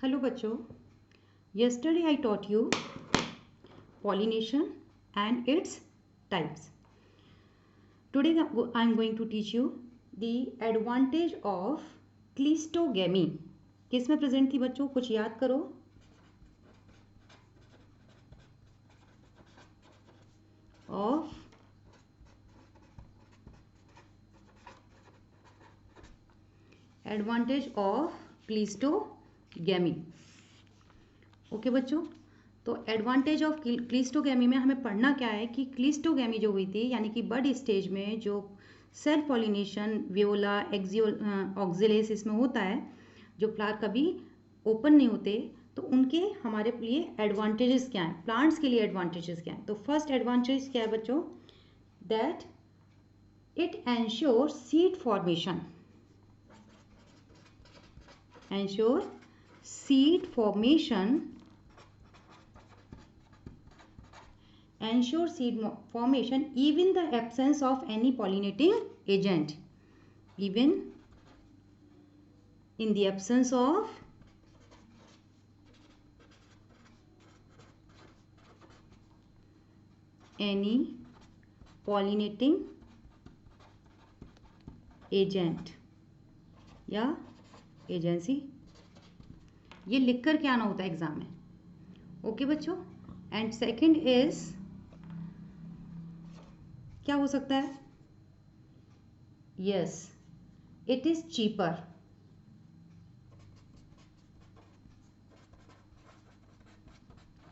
Hello बच्चों, yesterday I taught you pollination and its types. Today I am going to teach you the advantage of cleistogamy. किस में present थी बच्चों, कुछ याद करो. Of advantage of cleistogamy. Okay बच्चों, तो एडवांटेज ऑफ क्लिस्टोगेमी में हमें पढ़ना क्या है कि क्लिस्टोगेमी जो हुई थी यानी कि बड स्टेज में जो सेल्फ पॉलिनेशन वियोला ऑक्सिलेस इसमें होता है, जो फ्लावर कभी ओपन नहीं होते, तो उनके हमारे लिए एडवांटेजेस क्या हैं, प्लांट्स के लिए एडवांटेजेस क्या हैं. तो फर्स्ट एडवांटेज क्या है बच्चों, that it ensure seed formation. ensure seed formation even the absence of any pollinating agent. Even in the absence of any pollinating agent या एजेंसी. ये लिखकर क्या आना होता है एग्जाम में. ओके बच्चों. एंड सेकंड इज क्या हो सकता है, yes it is cheaper.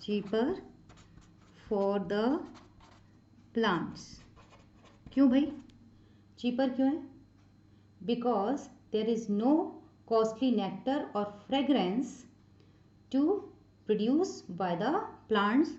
Cheaper for the plants. क्यों भाई चीपर क्यों है, because there is no costly nectar or fragrance to produce by the plants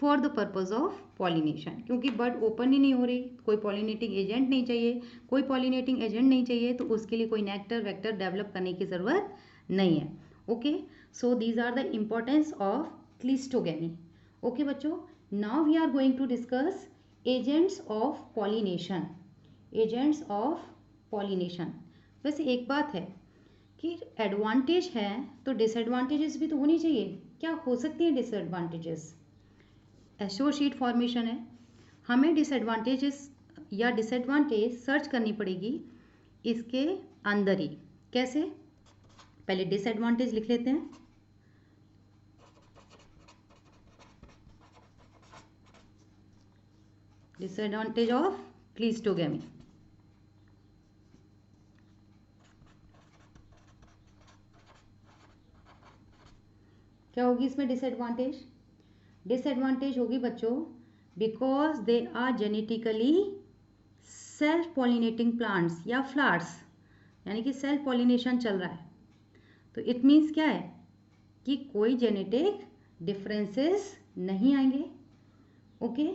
for the purpose of pollination. क्योंकि बर्ड ओपन ही नहीं हो रही, कोई पॉलिनेटिंग एजेंट नहीं चाहिए, कोई पॉलिनेटिंग एजेंट नहीं चाहिए, तो उसके लिए कोई नेक्टर वेक्टर डेवलप करने की ज़रूरत नहीं है. Okay, so these are the importance of cleistogamy. Okay बच्चों, now we are going to discuss agents of pollination. Agents of pollination. वैसे एक बात है कि एडवांटेज है तो डिसएडवांटेजेस भी तो होनी चाहिए. क्या हो सकती हैं डिसएडवांटेजेस. एश्योर सीड फॉर्मेशन है, हमें डिसएडवांटेजेस या डिसएडवांटेज सर्च करनी पड़ेगी इसके अंदर ही. कैसे, पहले डिसएडवांटेज लिख लेते हैं. Disadvantage of cleistogamy. क्या होगी इसमें डिसएडवांटेज. डिसएडवांटेज होगी बच्चों because they are genetically self pollinating plants या फ्लावर्स, यानी कि सेल्फ पॉलिनेशन चल रहा है. तो इट मीन्स क्या है कि कोई जेनेटिक डिफरेंसेस नहीं आएंगे. ओके,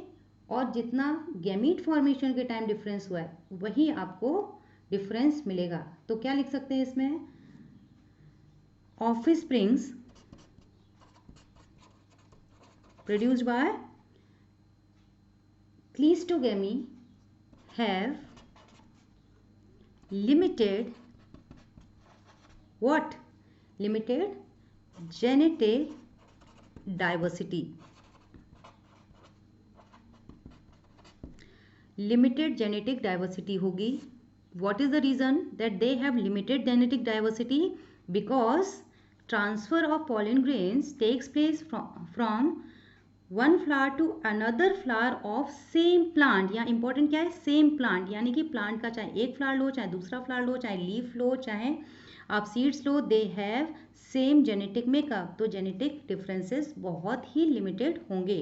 और जितना गैमीट फॉर्मेशन के टाइम डिफरेंस हुआ है वही आपको डिफरेंस मिलेगा. तो क्या लिख सकते हैं इसमें, offsprings produced by cleistogamy have limited what, limited genetic diversity. limited genetic diversity होगी. what is the reason that they have limited genetic diversity, because transfer of pollen grains takes place from one flower to another flower of same plant. यहाँ important क्या है, same plant, यानी कि plant का चाहे एक flower लो, चाहे दूसरा फ्लावर लो, चाहे लीफ लो, चाहे आप सीड्स लो, they have same genetic makeup. तो जेनेटिक डिफरेंसेस बहुत ही लिमिटेड होंगे.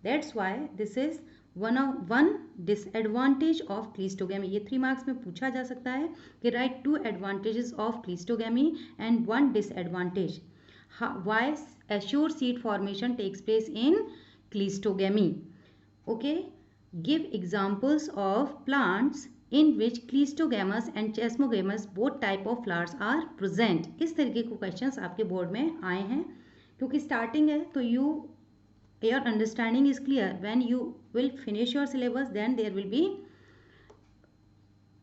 That's why this is one disadvantage of cleistogamy. ये 3 मार्क्स में पूछा जा सकता है कि write 2 advantages of cleistogamy and 1 disadvantage. Why assured seed formation takes place in cleistogamy. Okay, give examples of plants in which cleistogamous and chesmogamous both type of flowers are present. इस तरीके के questions आपके board में आए हैं. क्योंकि starting है तो your understanding is clear. when you will finish your syllabus then there will be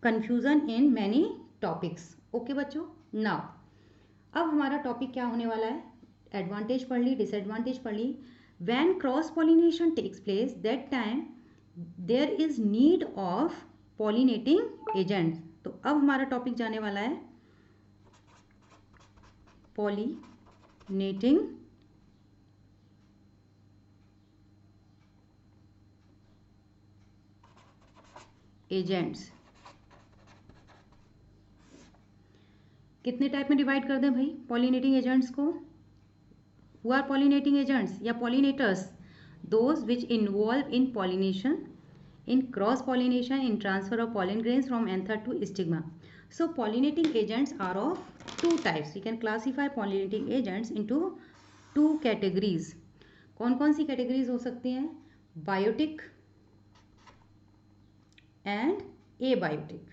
confusion in many topics. Okay बच्चों, now अब हमारा टॉपिक क्या होने वाला है, एडवांटेज पढ़ ली, डिसएडवांटेज पढ़ ली. When cross pollination takes place that time there is need of pollinating agents. तो अब हमारा टॉपिक जाने वाला है पॉलिनेटिंग एजेंट्स. कितने टाइप में डिवाइड कर दें भाई पॉलिनेटिंग एजेंट्स को? हु आर पॉलिनेटिंग एजेंट्स या pollinators? Those which involve in pollination, in cross pollination, in transfer of pollen grains from anther to stigma. So pollinating agents are of two types. We can classify pollinating agents into two categories. कौन कौन सी categories हो सकती हैं? Biotic and abiotic.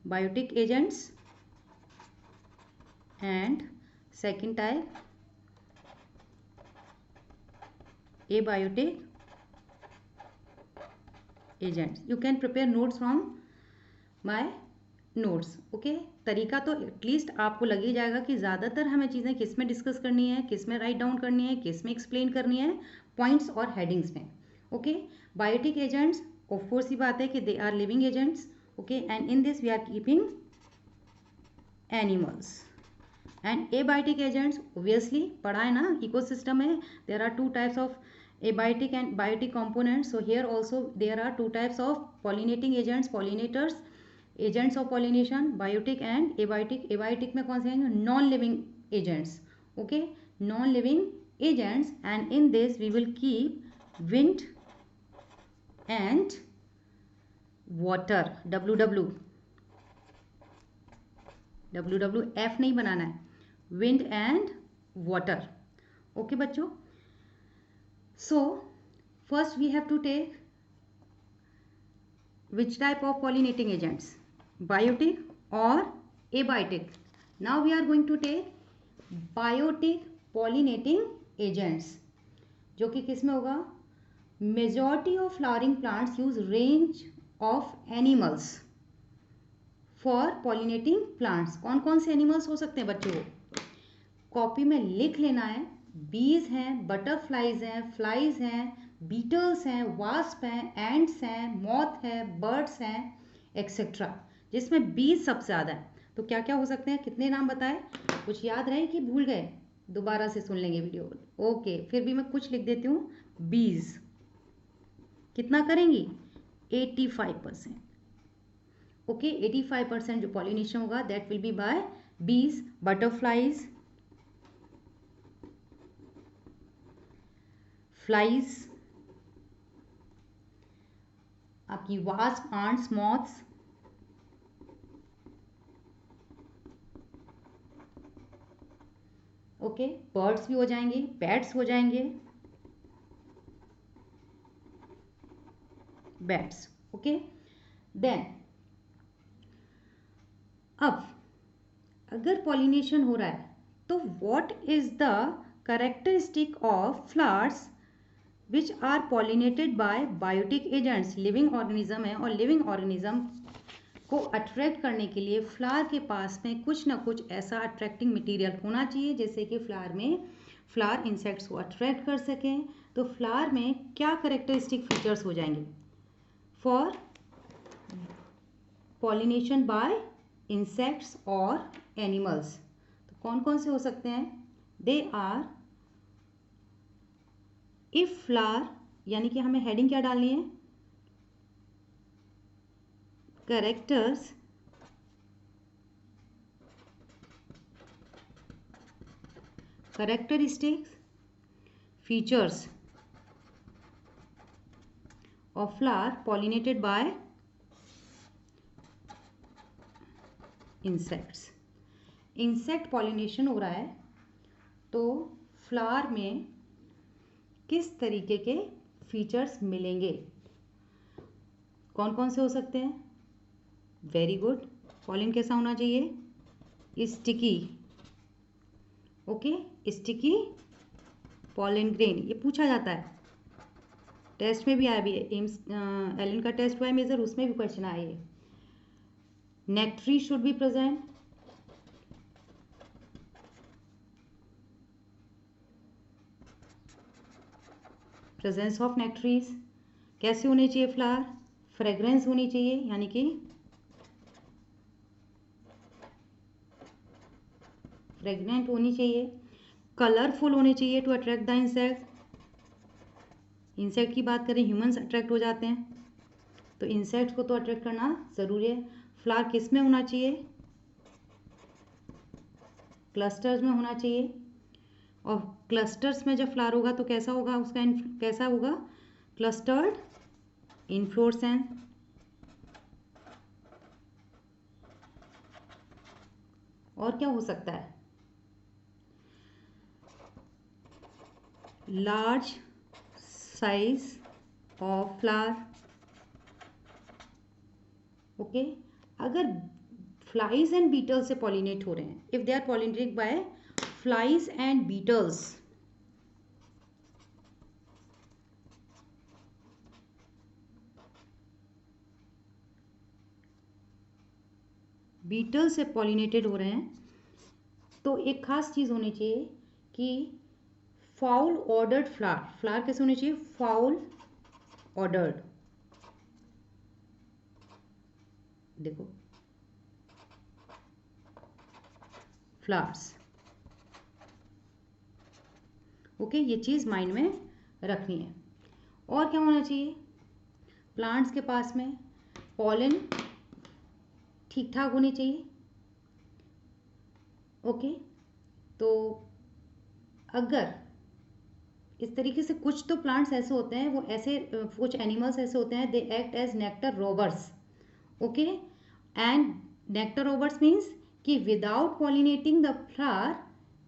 Biotic agents and second type abiotic agents. You can prepare notes from my notes. Okay? तरीका तो at least आपको लग ही जाएगा कि ज़्यादातर हमें चीज़ें किस में डिस्कस करनी है, किस में राइट डाउन करनी है, किस में एक्सप्लेन करनी है, पॉइंट्स और हेडिंग्स में. Okay? Biotic agents of course ही बात है कि they are living agents. Okay? And in this we are keeping animals. And abiotic agents obviously पढ़ा है ना, इकोसिस्टम में there are two types of abiotic and biotic components. So here also there are two types of pollinating agents, pollinators, agents of pollination, biotic and abiotic. Abiotic में कौन से हैं? non living agents. Okay, non living agents. And in this we will keep wind and water. WWF नहीं बनाना है, wind and water. Okay बच्चों. So first we have to take which type of pollinating agents, biotic or abiotic. Now we are going to take biotic pollinating agents, जो कि किस में होगा? Majority of flowering plants use range of animals for pollinating plants. कौन कौन से animals हो सकते हैं बच्चों? कॉपी में लिख लेना है. बीज हैं, बटरफ्लाइज हैं, फ्लाइज हैं, बीटल्स हैं, वास्प हैं, एंड्स हैं, मॉथ है, बर्ड्स हैं, एक्सेट्रा. जिसमें बीज सबसे ज़्यादा है. तो क्या क्या हो सकते हैं? कितने नाम बताए? कुछ याद रहे कि भूल गए? दोबारा से सुन लेंगे वीडियो. ओके, फिर भी मैं कुछ लिख देती हूँ. बीज कितना करेंगी? 85%. ओके, 85% जो पॉलिनेशन होगा that will be by bees. Butterflies, flies, आपकी wasp, ants, moths, okay, birds भी हो जाएंगे, बैट्स हो जाएंगे, बैट्स. ओके, देन अब अगर पॉलिनेशन हो रहा है तो what is the characteristic of flowers which are pollinated by biotic agents? Living organism है और लिविंग ऑर्गेनिज्म को अट्रैक्ट करने के लिए फ्लावर के पास में कुछ ना कुछ ऐसा अट्रैक्टिंग मटेरियल होना चाहिए जैसे कि फ्लावर इंसेक्ट्स को अट्रैक्ट कर सकें. तो फ्लावर में क्या करेक्टरिस्टिक फीचर्स हो जाएंगे फॉर पॉलिनेशन बाय इंसेक्ट्स और एनिमल्स? तो कौन कौन से हो सकते हैं? दे आर इफ फ्लावर, यानी कि हमें हेडिंग क्या डालनी है? Characters characteristics features of flower pollinated by insects. Insect pollination हो रहा है तो फ्लावर में किस तरीके के फीचर्स मिलेंगे? कौन कौन से हो सकते हैं? Very good. पॉलिन कैसा होना चाहिए? Sticky. Okay, sticky pollen grain. ये पूछा जाता है, टेस्ट में भी आया भी है. एम्स एलन का टेस्ट हुआ है मेजर, उसमें भी क्वेश्चन आया है. Nectary should be present. Presence of nectaries. कैसे होने चाहिए फ्लावर? फ्रेग्रेंस होनी चाहिए, यानी कि फ्रेग्नेंट होनी चाहिए। कलरफुल होने चाहिए to attract the insect. Insect की बात करें, ह्यूमंस अट्रैक्ट हो जाते हैं, तो इंसेक्ट को तो अट्रैक्ट करना ज़रूरी है। फ्लावर किस में होना चाहिए? क्लस्टर्स में होना चाहिए। और क्लस्टर्स में जब फ्लावर होगा तो कैसा होगा उसका कैसा होगा? Clustered inflorescence. और क्या हो सकता है? Large size of flower. Okay, अगर फ्लाइज एंड बीटल्स से पॉलिनेट हो रहे हैं, if they are pollinated by flies and beetles, beetle से पॉलिनेटेड हो रहे हैं, तो एक खास चीज़ होनी चाहिए कि फाउल ऑर्डर्ड फ्लावर। फ्लावर कैसे होने चाहिए? Foul ordered. देखो, फ्लावर्स। ओके, ये चीज़ माइंड में रखनी है। और क्या होना चाहिए? प्लांट्स के पास में पॉलन ठीक ठाक होनी चाहिए। ओके, तो अगर इस तरीके से, कुछ तो प्लांट्स ऐसे होते हैं, वो ऐसे कुछ एनिमल्स ऐसे होते हैं, they act as nectar robbers. Okay, and nectar robbers means कि without pollinating the flower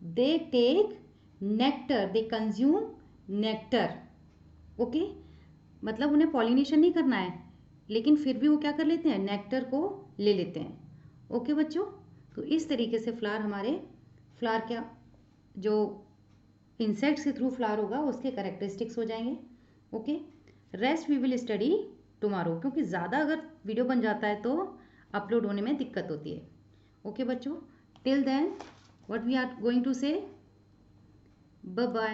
they take nectar, they consume nectar. Okay, मतलब उन्हें पॉलिनेशन नहीं करना है, लेकिन फिर भी वो क्या कर लेते हैं? नेक्टर को ले लेते हैं। ओके बच्चों, तो इस तरीके से फ्लावर क्या, जो इंसेक्ट्स के थ्रू फ्लावर होगा उसके कैरेक्टरिस्टिक्स हो जाएंगे। Okay, rest we will study tomorrow, क्योंकि ज़्यादा अगर वीडियो बन जाता है तो अपलोड होने में दिक्कत होती है। ओके बच्चों, till then what we are going to say, bye bye.